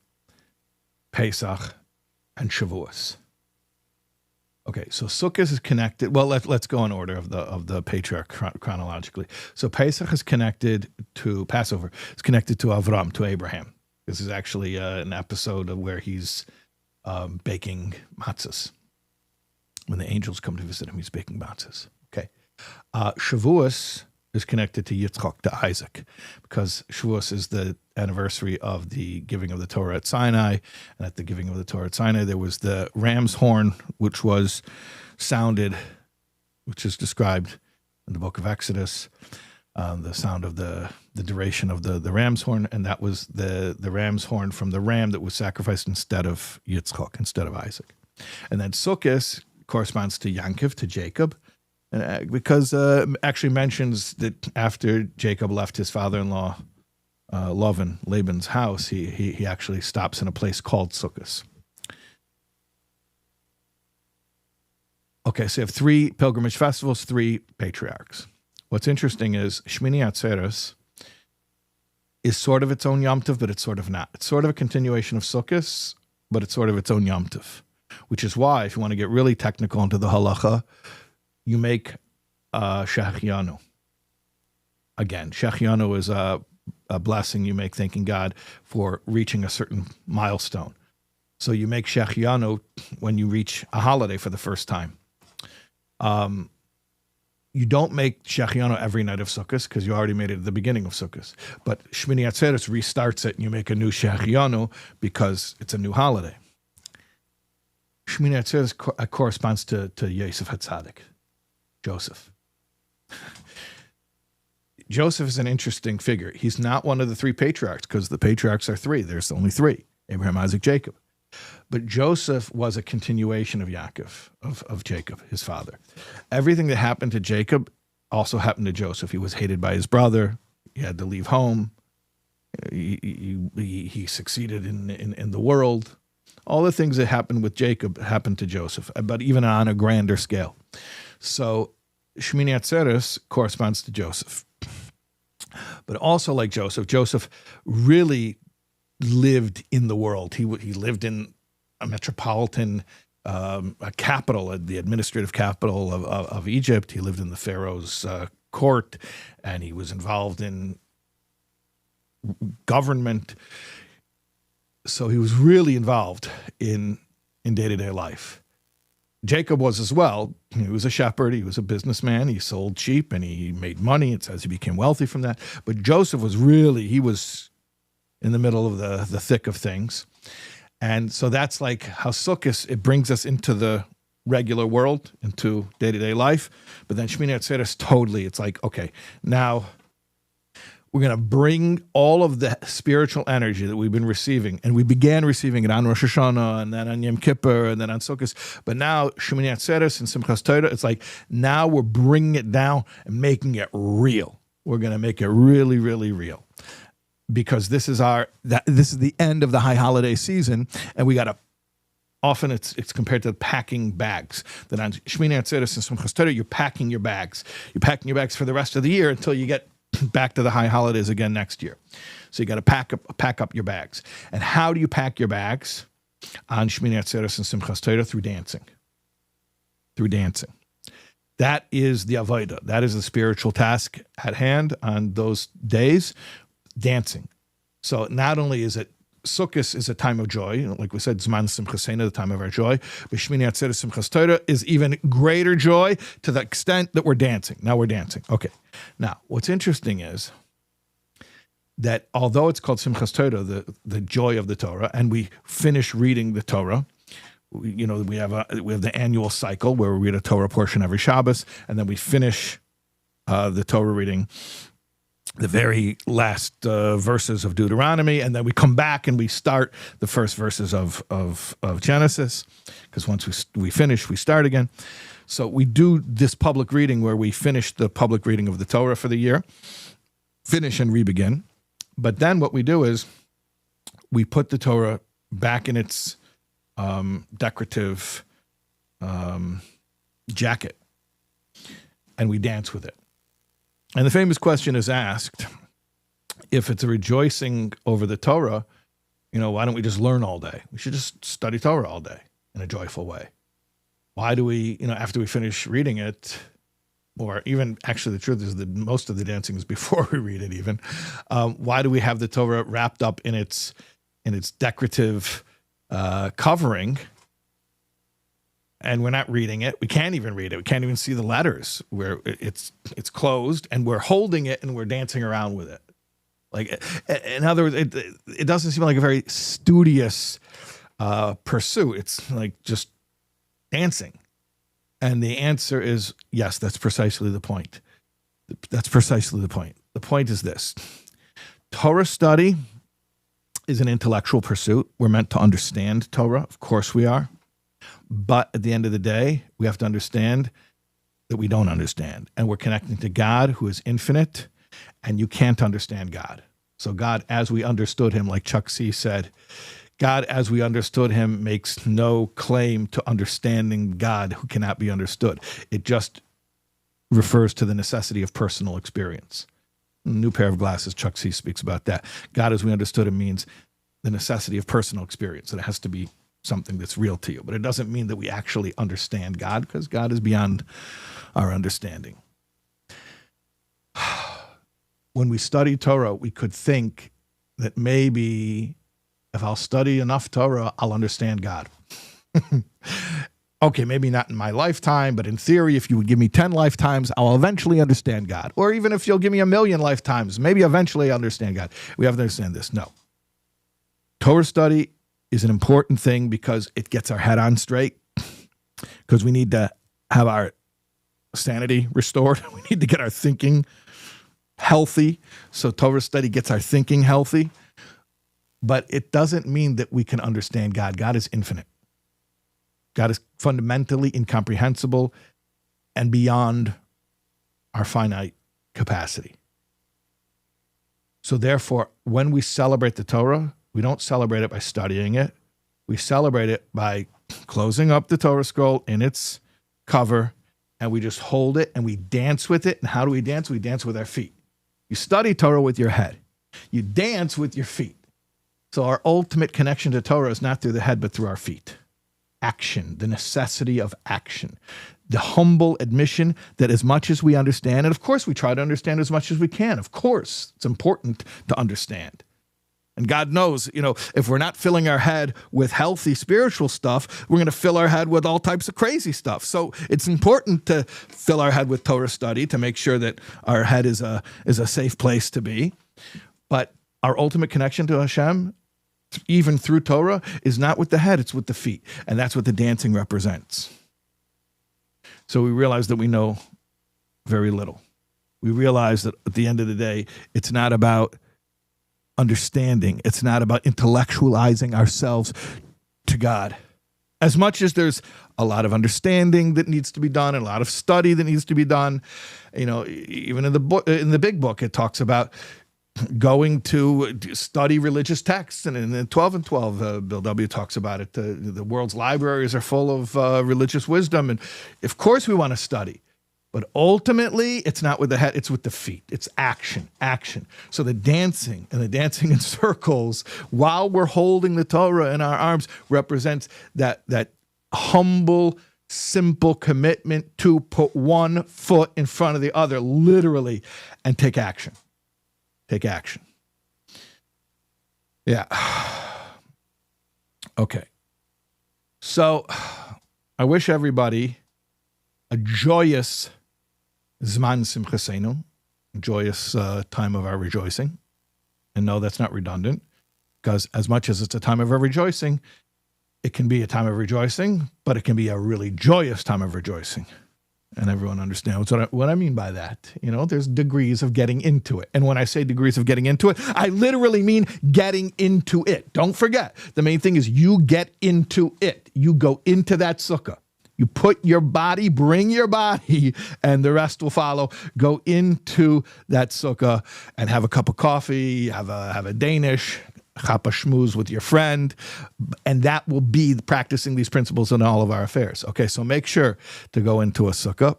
Pesach, and Shavuos. Okay, so Sukkos is connected. Well, let's go in order of the patriarch chronologically. So Pesach is connected to Passover. It's connected to Avram, to Abraham. This is actually an episode of where he's baking matzahs. When the angels come to visit him, he's baking matzahs. Okay, Shavuos is connected to Yitzchak, to Isaac, because Shavuos is the anniversary of the giving of the Torah at Sinai. And at the giving of the Torah at Sinai, there was the ram's horn, which was sounded, which is described in the book of Exodus, the sound of the duration of the ram's horn. And that was the ram's horn from the ram that was sacrificed instead of Yitzchak, instead of Isaac. And then Sukkos corresponds to Yankov, to Jacob, because actually mentions that after Jacob left his father-in-law Laban's house, he actually stops in a place called Sukkos. Okay, so you have 3 pilgrimage festivals, 3 patriarchs. What's interesting is Shemini Atzeret is sort of its own Yom Tov, but it's sort of not. It's sort of a continuation of Sukkos, but it's sort of its own Yom Tov, which is why, if you want to get really technical into the halacha, you make Shechianu. Again, Shechianu is a blessing you make thanking God for reaching a certain milestone. So you make Shechianu when you reach a holiday for the first time. You don't make Shechianu every night of Sukkot because you already made it at the beginning of Sukkot. But Shemini Atzeret restarts it and you make a new Shechianu because it's a new holiday. Shemini Atzeret corresponds to Yosef HaTzadik, Joseph. Joseph is an interesting figure. He's not one of the 3 patriarchs because the patriarchs are 3. There's only 3, Abraham, Isaac, Jacob. But Joseph was a continuation of Yaakov, of Jacob, his father. Everything that happened to Jacob also happened to Joseph. He was hated by his brother. He had to leave home. He succeeded in the world. All the things that happened with Jacob happened to Joseph, but even on a grander scale. So Shemini Atzeret corresponds to Joseph. But also like Joseph really lived in the world. He lived in a metropolitan a capital, the administrative capital of Egypt. He lived in the Pharaoh's court, and he was involved in government. So he was really involved in day-to-day life. Jacob was as well. He was a shepherd. He was a businessman. He sold sheep and he made money. It says he became wealthy from that. But Joseph was he was in the middle of the thick of things. And so that's like how Sukkos, it brings us into the regular world, into day-to-day life. But then Shemini Atzeret totally, it's like, okay, now we're going to bring all of the spiritual energy that we've been receiving, and we began receiving it on Rosh Hashanah, and then on Yom Kippur, and then on Sukkos. But now, Shemini Atzeret and Simchas Torah, it's like now we're bringing it down and making it real. We're going to make it really, really real, because this is the end of the high holiday season, and we got to. Often it's compared to packing bags. That on Shemini Atzeret and Simchas Torah, you're packing your bags. You're packing your bags for the rest of the year until you get back to the high holidays again next year. So you got to pack up your bags. And how do you pack your bags on Shemini Atzeret and Simchas Torah? Through dancing. Through dancing. That is the avodah. That is the spiritual task at hand on those days, dancing. So not only is it Sukkos is a time of joy, like we said, Zman Simchasena, the time of our joy. But Shemini Atzeret Simchas Torah is even greater joy to the extent that we're dancing. Now we're dancing. Okay. Now, what's interesting is that although it's called Simchas Torah, the joy of the Torah, and we finish reading the Torah, we have the annual cycle where we read a Torah portion every Shabbos, and then we finish the Torah reading the very last verses of Deuteronomy, and then we come back and we start the first verses of Genesis, because once we finish, we start again. So we do this public reading where we finish the public reading of the Torah for the year, finish and re-begin. But then what we do is we put the Torah back in its decorative jacket, and we dance with it. And the famous question is asked, if it's a rejoicing over the Torah, why don't we just learn all day? We should just study Torah all day in a joyful way. Why do we, after we finish reading it, or even, actually the truth is that most of the dancing is before we read it even, why do we have the Torah wrapped up in its decorative covering, and we're not reading it? We can't even read it. We can't even see the letters where it's closed, and we're holding it and we're dancing around with it. Like, in other words, it doesn't seem like a very studious pursuit. It's like just dancing. And the answer is yes, that's precisely the point. That's precisely the point. The point is this. Torah study is an intellectual pursuit. We're meant to understand Torah. Of course we are. But at the end of the day, we have to understand that we don't understand. And we're connecting to God, who is infinite, and you can't understand God. So God, as we understood him, like Chuck C. said, God, as we understood him, makes no claim to understanding God who cannot be understood. It just refers to the necessity of personal experience. New pair of glasses, Chuck C. speaks about that. God, as we understood him, means the necessity of personal experience. And it has to be something that's real to you. But it doesn't mean that we actually understand God, because God is beyond our understanding. When we study Torah, we could think that maybe if I'll study enough Torah, I'll understand God. Okay, maybe not in my lifetime, but in theory, if you would give me 10 lifetimes, I'll eventually understand God. Or even if you'll give me 1,000,000 lifetimes, maybe eventually I'll understand God. We have to understand this. No. Torah study is an important thing because it gets our head on straight, because we need to have our sanity restored. We need to get our thinking healthy. So Torah study gets our thinking healthy. But it doesn't mean that we can understand God. God is infinite. God is fundamentally incomprehensible and beyond our finite capacity. So therefore, when we celebrate the Torah, we don't celebrate it by studying it. We celebrate it by closing up the Torah scroll in its cover, and we just hold it and we dance with it. And how do we dance? We dance with our feet. You study Torah with your head. You dance with your feet. So our ultimate connection to Torah is not through the head, but through our feet. Action, the necessity of action. The humble admission that as much as we understand, and of course we try to understand as much as we can. Of course, it's important to understand. And God knows, if we're not filling our head with healthy spiritual stuff, we're going to fill our head with all types of crazy stuff. So it's important to fill our head with Torah study to make sure that our head is a safe place to be. But our ultimate connection to Hashem, even through Torah, is not with the head, it's with the feet. And that's what the dancing represents. So we realize that we know very little. We realize that at the end of the day, it's not about understanding. It's not about intellectualizing ourselves to God. As much as there's a lot of understanding that needs to be done and a lot of study that needs to be done, even in the book, in the big book, it talks about going to study religious texts. And in the 12 and 12, Bill W. talks about it. The world's libraries are full of religious wisdom. And of course we want to study. But ultimately, it's not with the head, it's with the feet. It's action. So the dancing in circles while we're holding the Torah in our arms represents that humble, simple commitment to put one foot in front of the other, literally, and take action. Take action. Yeah. Okay. So I wish everybody a joyous Zman Simchasenu, joyous time of our rejoicing. And no, that's not redundant, because as much as it's a time of our rejoicing, it can be a time of rejoicing, but it can be a really joyous time of rejoicing. And everyone understands what I mean by that. There's degrees of getting into it. And when I say degrees of getting into it, I literally mean getting into it. Don't forget, the main thing is you get into it. You go into that sukkah. You put your body, bring your body, and the rest will follow. Go into that sukkah and have a cup of coffee, have a Danish, chapa schmooze with your friend, and that will be practicing these principles in all of our affairs. Okay, so make sure to go into a sukkah.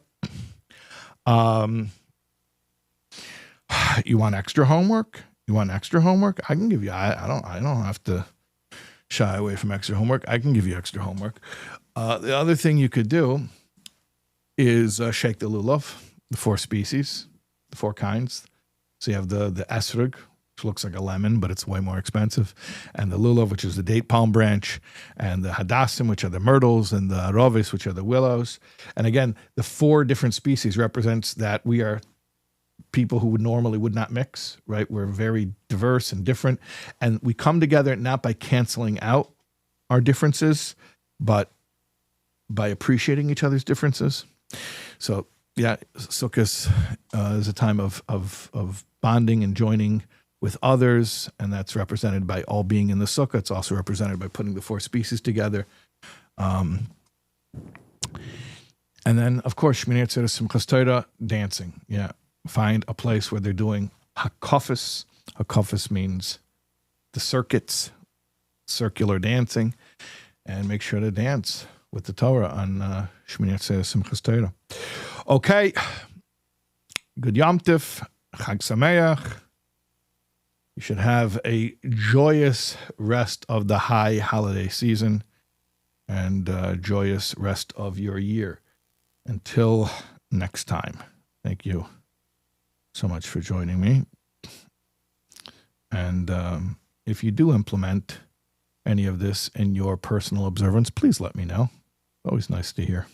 You want extra homework? I can give you. I don't have to shy away from extra homework. I can give you extra homework. The other thing you could do is shake the lulav, the 4 species, the 4 kinds. So you have the esrog, which looks like a lemon, but it's way more expensive, and the lulav, which is the date palm branch, and the hadassim, which are the myrtles, and the arovis, which are the willows. And again, the 4 different species represents that we are people who normally would not mix, right? We're very diverse and different, and we come together not by canceling out our differences, but by appreciating each other's differences. So yeah, Sukkos is a time of bonding and joining with others, and that's represented by all being in the sukkah. It's also represented by putting the 4 species together. And then, of course, Shemini Atzeret Simchas Torah, dancing. Yeah, find a place where they're doing hakafis. Hakafis means the circuits, circular dancing, and make sure to dance with the Torah on Shemini Atzeret Simchas Torah. Okay, good Yom Tif, Chag Sameach. You should have a joyous rest of the high holiday season and joyous rest of your year. Until next time, thank you so much for joining me. And if you do implement any of this in your personal observance, please let me know. Always nice to hear.